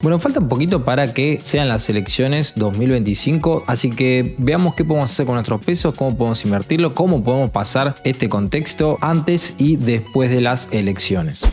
Bueno, falta un poquito para que sean las elecciones 2025, así que veamos qué podemos hacer con nuestros pesos, cómo podemos invertirlo, cómo podemos pasar este contexto antes y después de las elecciones.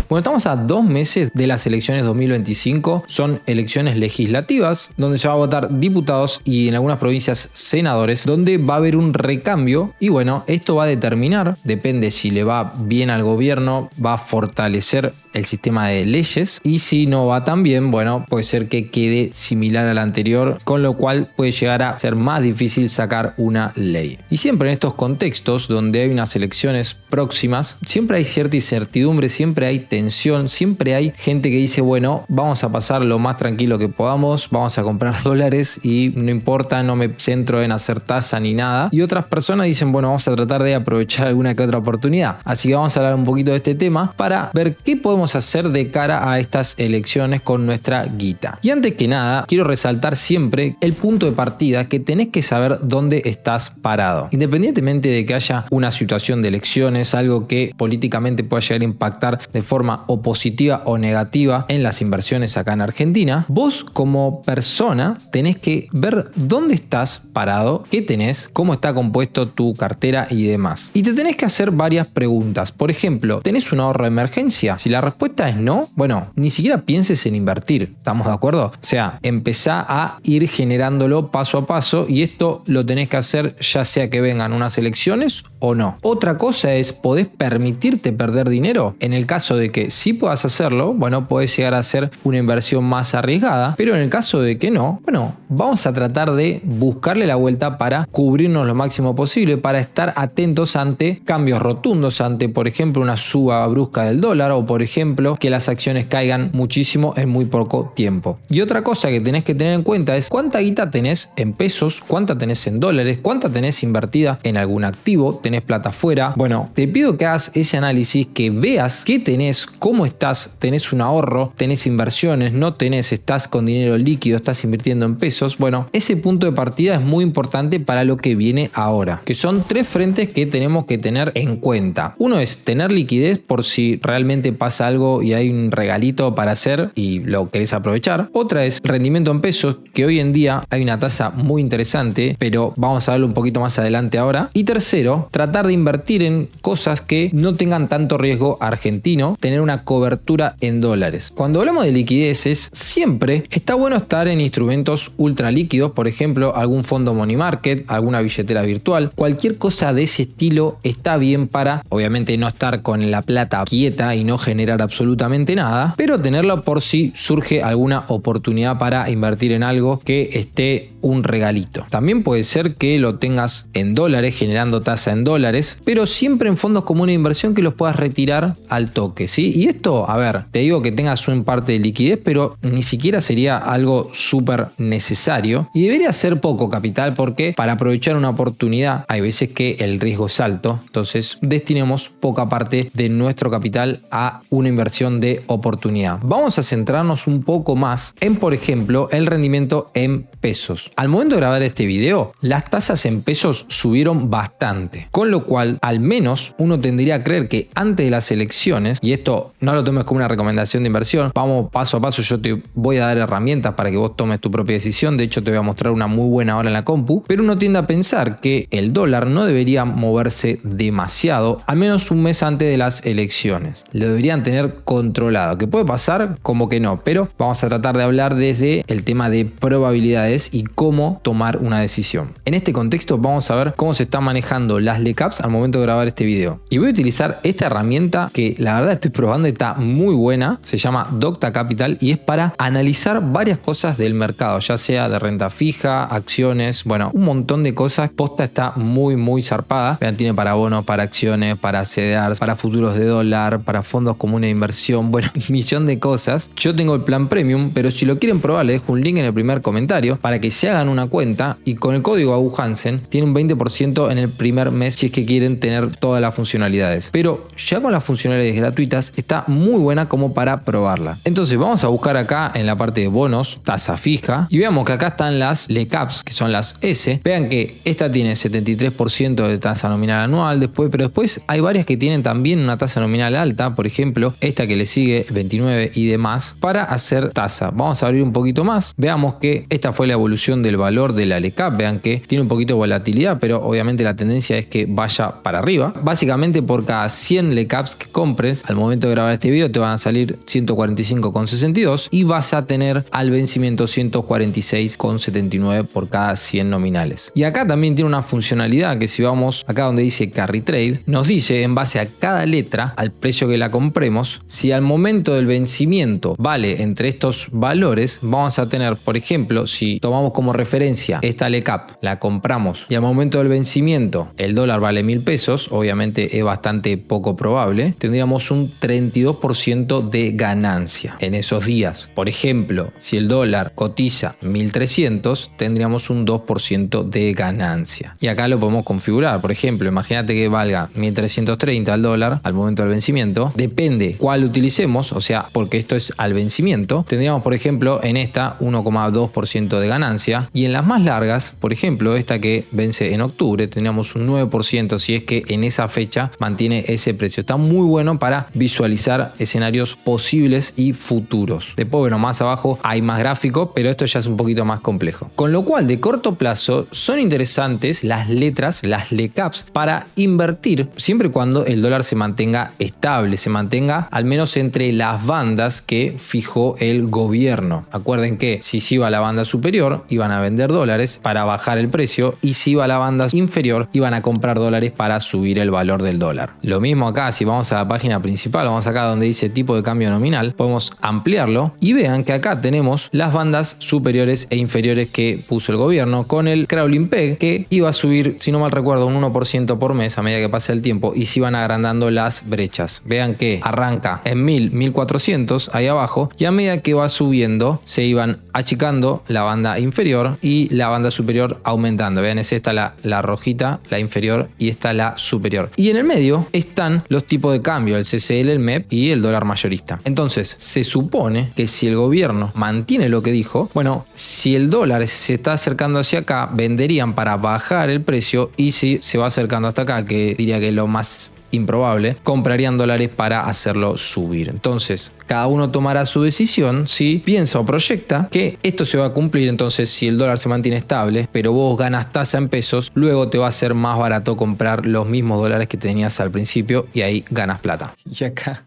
Bueno, estamos a 2 meses de las elecciones 2025, son elecciones legislativas donde se va a votar diputados y en algunas provincias senadores, donde va a haber un recambio y bueno, esto va a determinar, depende si le va bien al gobierno, va a fortalecer el sistema de leyes y si no va tan bien, bueno, puede ser que quede similar al anterior, con lo cual puede llegar a ser más difícil sacar una ley. Y siempre en estos contextos donde hay unas elecciones próximas, siempre hay cierta incertidumbre, siempre hay tensión, siempre hay gente que dice, bueno, vamos a pasar lo más tranquilo que podamos, vamos a comprar dólares y no importa, no me centro en hacer tasa ni nada. Y otras personas dicen, bueno, vamos a tratar de aprovechar alguna que otra oportunidad. Así que vamos a hablar un poquito de este tema para ver qué podemos hacer de cara a estas elecciones con nuestra guita. Y antes que nada, quiero resaltar siempre el punto de partida, que tenés que saber dónde estás parado. Independientemente de que haya una situación de elecciones, algo que políticamente pueda llegar a impactar de forma o positiva o negativa en las inversiones acá en Argentina, vos como persona tenés que ver dónde estás parado, qué tenés, cómo está compuesto tu cartera y demás. Y te tenés que hacer varias preguntas. Por ejemplo, ¿tenés un ahorro de emergencia? Si la respuesta es no, bueno, ni siquiera pienses en invertir. ¿Estamos de acuerdo? O sea, empezá a ir generándolo paso a paso y esto lo tenés que hacer ya sea que vengan unas elecciones o no. Otra cosa es, ¿podés permitirte perder dinero? En el caso de que sí puedas hacerlo, bueno, podés llegar a hacer una inversión más arriesgada, pero en el caso de que no, bueno, vamos a tratar de buscarle la vuelta para cubrirnos lo máximo posible, para estar atentos ante cambios rotundos, ante, por ejemplo, una suba brusca del dólar o, por ejemplo, que las acciones caigan muchísimo en muy poco tiempo. Y otra cosa que tenés que tener en cuenta es cuánta guita tenés en pesos, cuánta tenés en dólares, cuánta tenés invertida en algún activo, tenés plata afuera. Bueno, te pido que hagas ese análisis, que veas qué tenés, cómo estás, tenés un ahorro, tenés inversiones, no tenés, estás con dinero líquido, estás invirtiendo en pesos. Bueno, ese punto de partida es muy importante para lo que viene ahora, que son 3 frentes que tenemos que tener en cuenta. Uno es tener liquidez por si realmente pasa algo y hay un regalito para hacer y lo querés aprovechar. Otra es rendimiento en pesos, que hoy en día hay una tasa muy interesante, pero vamos a verlo un poquito más adelante ahora. Y tercero, tratar de invertir en cosas que no tengan tanto riesgo argentino, tener una cobertura en dólares. Cuando hablamos de liquideces, siempre está bueno estar en instrumentos ultra líquidos, por ejemplo, algún fondo money market, alguna billetera virtual, cualquier cosa de ese estilo está bien para, obviamente, no estar con la plata quieta y no generar absolutamente nada, pero tenerlo por si surge alguna oportunidad para invertir en algo que esté un regalito. También puede ser que lo tengas en dólares, generando tasa en dólares, pero siempre en fondos comunes de inversión que los puedas retirar al toque, ¿sí? Y esto, a ver, te digo que tengas un parte de liquidez, pero ni siquiera sería algo súper necesario y debería ser poco capital, porque para aprovechar una oportunidad hay veces que el riesgo es alto, entonces destinemos poca parte de nuestro capital a una inversión de oportunidad. Vamos a centrarnos un poco más en, por ejemplo, el rendimiento en pesos. Al momento de grabar este video, las tasas en pesos subieron bastante, con lo cual al menos uno tendría que creer que antes de las elecciones, y esto no lo tomes como una recomendación de inversión, vamos paso a paso, yo te voy a dar herramientas para que vos tomes tu propia decisión, de hecho te voy a mostrar una muy buena ahora en la compu, pero uno tiende a pensar que el dólar no debería moverse demasiado, al menos un mes antes de las elecciones. Lo deberían tener controlado, que puede pasar como que no, pero vamos a tratar de hablar desde el tema de probabilidades y cómo tomar una decisión. En este contexto vamos a ver cómo se están manejando las LECAPs al momento de grabar este video. Y voy a utilizar esta herramienta que la verdad estoy probando y está muy buena, se llama Docta Capital y es para analizar varias cosas del mercado, ya sea de renta fija, acciones, bueno, un montón de cosas. Posta está muy zarpada. Vean, tiene para bonos, para acciones, para CDRs, para futuros de dólar, para fondos comunes de inversión, bueno, un millón de cosas. Yo tengo el plan premium, pero si lo quieren probar les dejo un link en el primer comentario para que se hagan una cuenta y con el código AUHANSEN tiene un 20% en el primer mes si es que quieren tener todas las funcionalidades. Pero ya con las funcionalidades gratuitas está muy buena como para probarla. Entonces vamos a buscar acá en la parte de bonos, tasa fija, y veamos que acá están las LECAPs, que son las S. Vean que esta tiene 73% de tasa nominal anual, pero después hay varias que tienen también una tasa nominal alta, por ejemplo, esta que le sigue, 29 y demás, para hacer tasa. Vamos a abrir un poquito más, veamos que esta fue la evolución del valor de la LECAP. Vean que tiene un poquito de volatilidad, pero obviamente la tendencia es que vaya para arriba. Básicamente por cada 100 LECAPs que compres, al momento de grabar este video te van a salir 145,62 y vas a tener al vencimiento 146,79 por cada 100 nominales. Y acá también tiene una funcionalidad que si vamos acá donde dice Carry Trade, nos dice en base a cada letra, al precio que la compremos, si al momento del vencimiento vale entre estos valores, vamos a tener, por ejemplo, si tomamos como referencia esta LECAP, la compramos y al momento del vencimiento el dólar vale 1.000 pesos, obviamente es bastante poco probable, tendríamos un 32% de ganancia en esos días. Por ejemplo, si el dólar cotiza 1.300, tendríamos un 2% de ganancia. Y acá lo podemos configurar. Por ejemplo, imagínate que valga 1.330 al dólar al momento del vencimiento. Depende cuál utilicemos, o sea, porque esto es al vencimiento. Tendríamos, por ejemplo, en esta 1,2% de ganancia. Y en las más largas, por ejemplo, esta que vence en octubre, tendríamos un 9% si es que en esa fecha mantiene ese precio. Está muy bueno para visualizar escenarios posibles y futuros. Después, bueno, más abajo hay más gráficos, pero esto ya es un poquito más complejo. Con lo cual, de corto plazo, son interesantes las letras, las LECAPs, para invertir siempre y cuando el dólar se mantenga estable, se mantenga al menos entre las bandas que fijó el gobierno. Acuerden que si iba a la banda superior, iban a vender dólares para bajar el precio, y si iba a la banda inferior, iban a comprar dólares para subir el valor del dólar. Lo mismo acá, si vamos a la página principal, vamos acá donde dice tipo de cambio nominal, podemos ampliarlo y vean que acá tenemos las bandas superiores e inferiores que puso el gobierno con el crawling peg, que iba a subir, si no mal recuerdo, un 1% por mes a medida que pasa el tiempo, y se iban agrandando las brechas. Vean que arranca en 1000, 1400 ahí abajo, y a medida que va subiendo se iban achicando la banda inferior y la banda superior aumentando. Vean, es esta la rojita, la inferior, y esta la superior. Y en el medio están los tipos de cambio, el CCL, el MEP y el dólar mayorista. Entonces, se supone que si el gobierno mantiene lo que dijo, bueno, si el dólar se está acercando hacia acá, venderían para bajar el precio, y si se va acercando hasta acá, que diría que es lo más improbable, comprarían dólares para hacerlo subir. Entonces, cada uno tomará su decisión si piensa o proyecta que esto se va a cumplir. Entonces, si el dólar se mantiene estable, pero vos ganas tasa en pesos, luego te va a ser más barato comprar los mismos dólares que tenías al principio, y ahí ganas plata. Y acá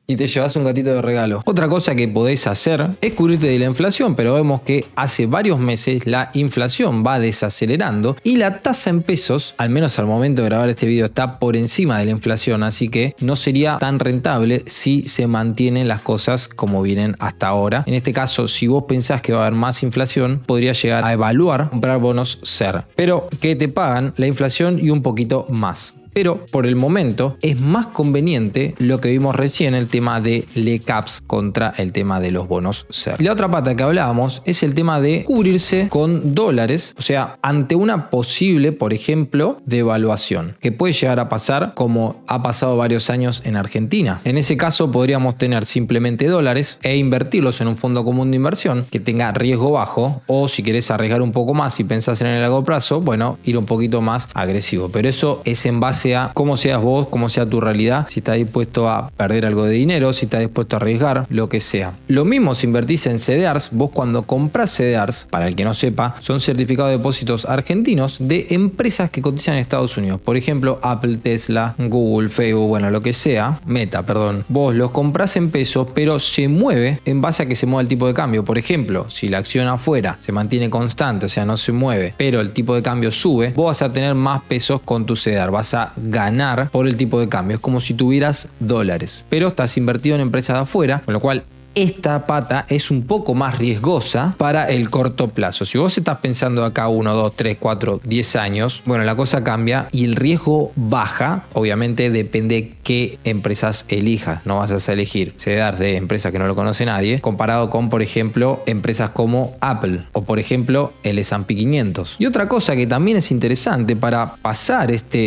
y te llevas un gatito de regalo. Otra cosa que podés hacer es cubrirte de la inflación, pero vemos que hace varios meses la inflación va desacelerando y la tasa en pesos, al menos al momento de grabar este video, está por encima de la inflación, así que no sería tan rentable si se mantienen las cosas como vienen hasta ahora. En este caso, si vos pensás que va a haber más inflación, podría llegar a evaluar comprar bonos SER, pero que te pagan la inflación y un poquito más. Pero por el momento es más conveniente lo que vimos recién, el tema de LECAPs contra el tema de los bonos SER. Y la otra pata que hablábamos es el tema de cubrirse con dólares, o sea, ante una posible, por ejemplo, devaluación, que puede llegar a pasar como ha pasado varios años en Argentina. En ese caso podríamos tener simplemente dólares e invertirlos en un fondo común de inversión que tenga riesgo bajo, o si querés arriesgar un poco más y pensás en el largo plazo, bueno, ir un poquito más agresivo. Pero eso es en base a cómo seas vos, cómo sea tu realidad, si estás dispuesto a perder algo de dinero, si estás dispuesto a arriesgar, lo que sea. Lo mismo si invertís en CDRs. Vos cuando compras CDRs, para el que no sepa, son certificados de depósitos argentinos de empresas que cotizan en Estados Unidos. Por ejemplo, Apple, Tesla, Google, Facebook, bueno, lo que sea, Meta, perdón. Vos los comprás en pesos, pero se mueve en base a que se mueva el tipo de cambio. Por ejemplo, si la acción afuera se mantiene constante, o sea, no se mueve, pero el tipo de cambio sube, vos vas a tener más pesos con tu CDR, vas a ganar por el tipo de cambio. Es como si tuvieras dólares, pero estás invertido en empresas de afuera, con lo cual esta pata es un poco más riesgosa para el corto plazo. Si vos estás pensando acá 1, 2, 3, 4, 10 años, bueno, la cosa cambia y el riesgo baja. Obviamente depende qué empresas elijas. No vas a elegir CEDAR de empresas que no lo conoce nadie, comparado con, por ejemplo, empresas como Apple o, por ejemplo, el S&P 500. Y otra cosa que también es interesante para pasar esta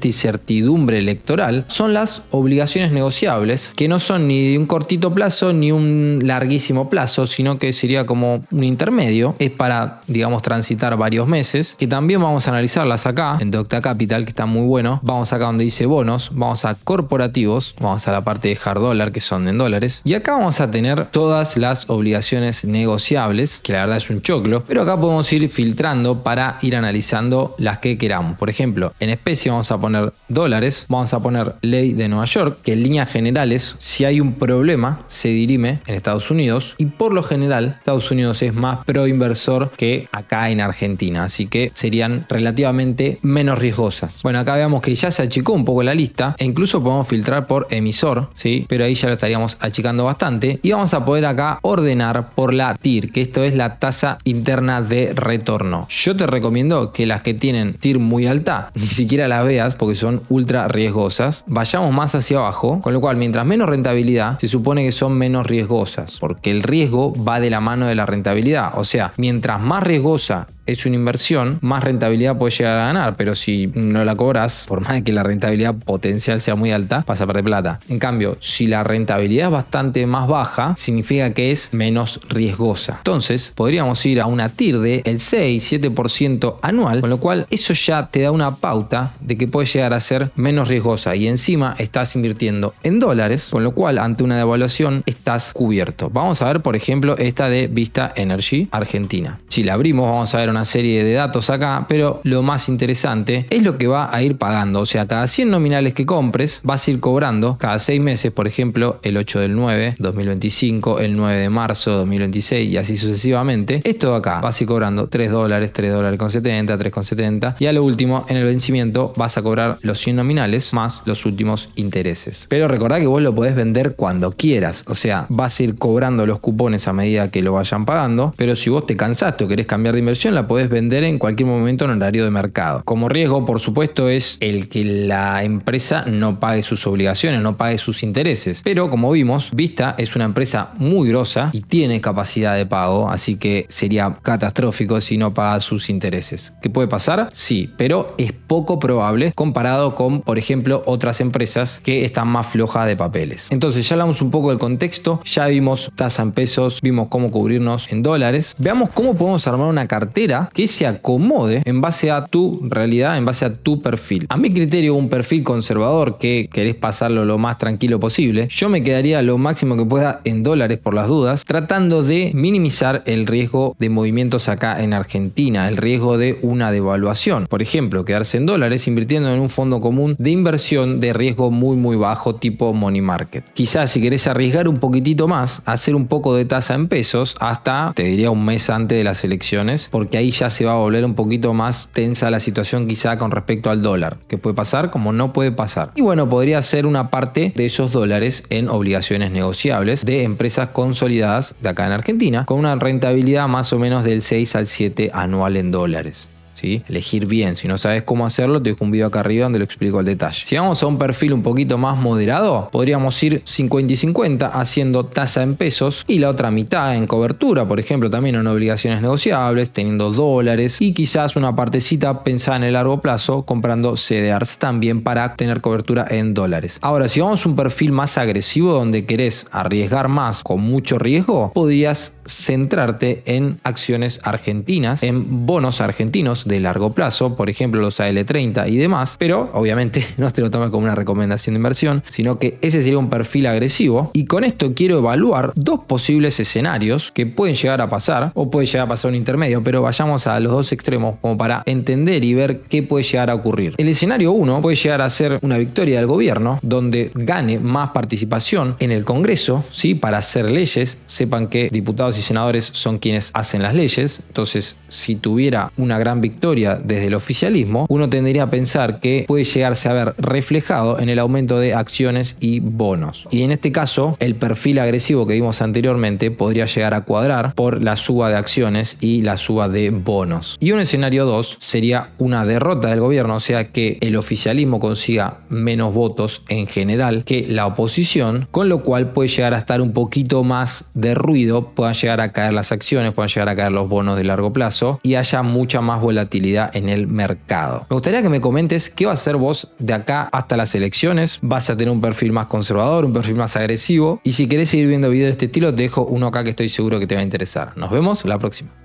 incertidumbre electoral son las obligaciones negociables, que no son ni de un cortito plazo ni un larguísimo plazo, sino que sería como un intermedio. Es para, digamos, transitar varios meses, que también vamos a analizarlas acá en Docta Capital, que está muy bueno. Vamos acá donde dice bonos, vamos a corporativos, vamos a la parte de hard dollar, que son en dólares, y acá vamos a tener todas las obligaciones negociables, que la verdad es un choclo, pero acá podemos ir filtrando para ir analizando las que queramos. Por ejemplo, en especie vamos a poner dólares, vamos a poner ley de Nueva York, que en líneas generales, si hay un problema, se dirime en Estados Unidos, y por lo general Estados Unidos es más pro inversor que acá en Argentina, así que serían relativamente menos riesgosas. Bueno, acá veamos que ya se achicó un poco la lista, e incluso podemos filtrar por emisor, ¿sí? Pero ahí ya lo estaríamos achicando bastante, y vamos a poder acá ordenar por la TIR, que esto es la tasa interna de retorno. Yo te recomiendo que las que tienen TIR muy alta ni siquiera las veas porque son ultra riesgosas. Vayamos más hacia abajo, con lo cual mientras menos rentabilidad se supone que son menos riesgosas, porque el riesgo va de la mano de la rentabilidad. O sea, mientras más riesgosa es una inversión, más rentabilidad puedes llegar a ganar, pero si no la cobras, por más de que la rentabilidad potencial sea muy alta, vas a perder plata. En cambio, si la rentabilidad es bastante más baja, significa que es menos riesgosa. Entonces, podríamos ir a una TIR de el 6-7% anual, con lo cual eso ya te da una pauta de que puede llegar a ser menos riesgosa, y encima estás invirtiendo en dólares, con lo cual ante una devaluación estás cubierto. Vamos a ver, por ejemplo, esta de Vista Energy Argentina. Si la abrimos, vamos a ver una serie de datos acá, pero lo más interesante es lo que va a ir pagando. O sea, cada 100 nominales que compres vas a ir cobrando cada 6 meses, por ejemplo, el 8 del 9, 2025, el 9 de marzo, 2026 y así sucesivamente. Esto de acá vas a ir cobrando $3, $3.70, $3.70, y a lo último, en el vencimiento, vas a cobrar los 100 nominales más los últimos intereses. Pero recordá que vos lo podés vender cuando quieras. O sea, vas a ir cobrando los cupones a medida que lo vayan pagando, pero si vos te cansaste o querés cambiar de inversión, la podés vender en cualquier momento en horario de mercado. Como riesgo, por supuesto, es el que la empresa no pague sus obligaciones, no pague sus intereses. Pero como vimos, Vista es una empresa muy grosa y tiene capacidad de pago, así que sería catastrófico si no paga sus intereses. ¿Qué puede pasar? Sí, pero es poco probable comparado con, por ejemplo, otras empresas que están más flojas de papeles. Entonces ya hablamos un poco del contexto, ya vimos tasa en pesos, vimos cómo cubrirnos en dólares. Veamos cómo podemos armar una cartera que se acomode en base a tu realidad, en base a tu perfil. A mi criterio, un perfil conservador que querés pasarlo lo más tranquilo posible, yo me quedaría lo máximo que pueda en dólares por las dudas, tratando de minimizar el riesgo de movimientos acá en Argentina, el riesgo de una devaluación. Por ejemplo, quedarse en dólares invirtiendo en un fondo común de inversión de riesgo muy bajo tipo money market. Quizás si querés arriesgar un poquitito más, hacer un poco de tasa en pesos hasta, te diría, un mes antes de las elecciones, porque ahí ya se va a volver un poquito más tensa la situación quizá con respecto al dólar. ¿Qué puede pasar? Como no puede pasar. Y bueno, podría ser una parte de esos dólares en obligaciones negociables de empresas consolidadas de acá en Argentina, con una rentabilidad más o menos del 6 al 7 anual en dólares. ¿Sí? Elegir bien. Si no sabes cómo hacerlo, te dejo un video acá arriba donde lo explico al detalle. Si vamos a un perfil un poquito más moderado, podríamos ir 50 y 50 haciendo tasa en pesos y la otra mitad en cobertura, por ejemplo, también en obligaciones negociables, teniendo dólares, y quizás una partecita pensada en el largo plazo comprando CDRs también para tener cobertura en dólares. Ahora, si vamos a un perfil más agresivo donde querés arriesgar más con mucho riesgo, podrías centrarte en acciones argentinas, en bonos argentinos de largo plazo, por ejemplo los AL30 y demás, pero obviamente no te lo tomes como una recomendación de inversión, sino que ese sería un perfil agresivo. Y con esto quiero evaluar dos posibles escenarios que pueden llegar a pasar, o puede llegar a pasar un intermedio, pero vayamos a los dos extremos como para entender y ver qué puede llegar a ocurrir. El escenario 1 puede llegar a ser una victoria del gobierno, donde gane más participación en el Congreso, ¿sí? Para hacer leyes. Sepan que diputados y senadores son quienes hacen las leyes, entonces si tuviera una gran victoria victoria desde el oficialismo, uno tendría a pensar que puede llegarse a ver reflejado en el aumento de acciones y bonos. Y en este caso, el perfil agresivo que vimos anteriormente podría llegar a cuadrar por la suba de acciones y la suba de bonos. Y un escenario 2 sería una derrota del gobierno, o sea que el oficialismo consiga menos votos en general que la oposición, con lo cual puede llegar a estar un poquito más de ruido, puedan llegar a caer las acciones, puedan llegar a caer los bonos de largo plazo y haya mucha más volatilidad en el mercado. Me gustaría que me comentes qué va a hacer vos de acá hasta las elecciones. ¿Vas a tener un perfil más conservador, un perfil más agresivo? Y si querés seguir viendo videos de este estilo, te dejo uno acá que estoy seguro que te va a interesar. Nos vemos la próxima.